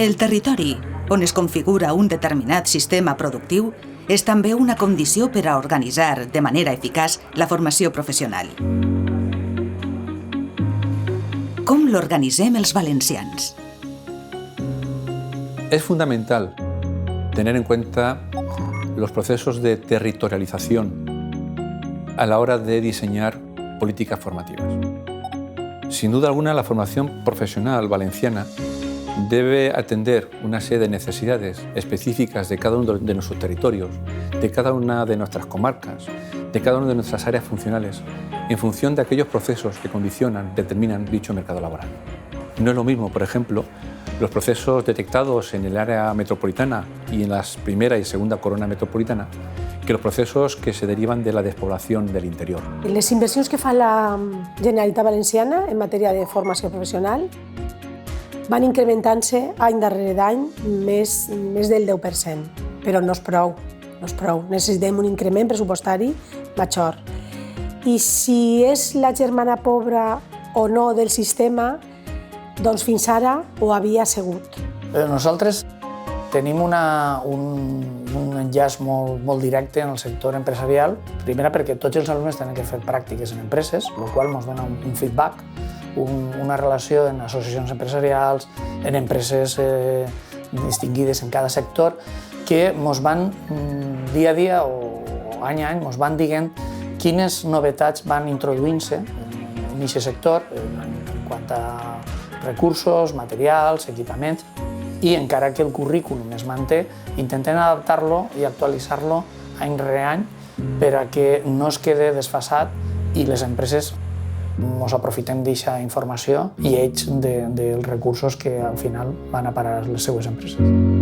El territori, on es configura un determinat sistema productiu, és també una condició per a organitzar de manera eficaç la formació professional. Com l'organitzem els valencians? Es fundamental tener en cuenta los procesos de territorialización a la hora de diseñar políticas formativas. Sin duda alguna, la formación profesional valenciana debe atender una serie de necesidades específicas de cada uno de nuestros territorios, de cada una de nuestras comarcas, de cada una de nuestras áreas funcionales, en función de aquellos procesos que condicionan, determinan dicho mercado laboral. No es lo mismo, por ejemplo, los procesos detectados en el área metropolitana y en la primera y segunda corona metropolitana que los procesos que se derivan de la despoblación del interior. Les inversions que fa la Generalitat Valenciana en matèria de formació professional van incrementant-se any darrere d'any més del 10%, però no és prou, Necessitem un increment pressupostari major. I si és la germana pobra o no del sistema, doncs fins ara ho havia sigut. Nosaltres tenim un enllaç molt directe en el sector empresarial, primera perquè tots els alumnes tenen que fer pràctiques en empreses, el qual ens dona un feedback, una relació en associacions empresarials, en empreses distingides en cada sector, que ens van dia a dia o any a any ens van dient quines novetats van introduint-se en aquest sector en quant a recursos, materials, equipaments, i encara que el currículum es manté, intentem adaptar-lo i actualitzar-lo any rere any per a que no es quede desfasat i les empreses ens aprofitem d'aquesta informació i ells dels recursos que al final van a parar a les seues empreses.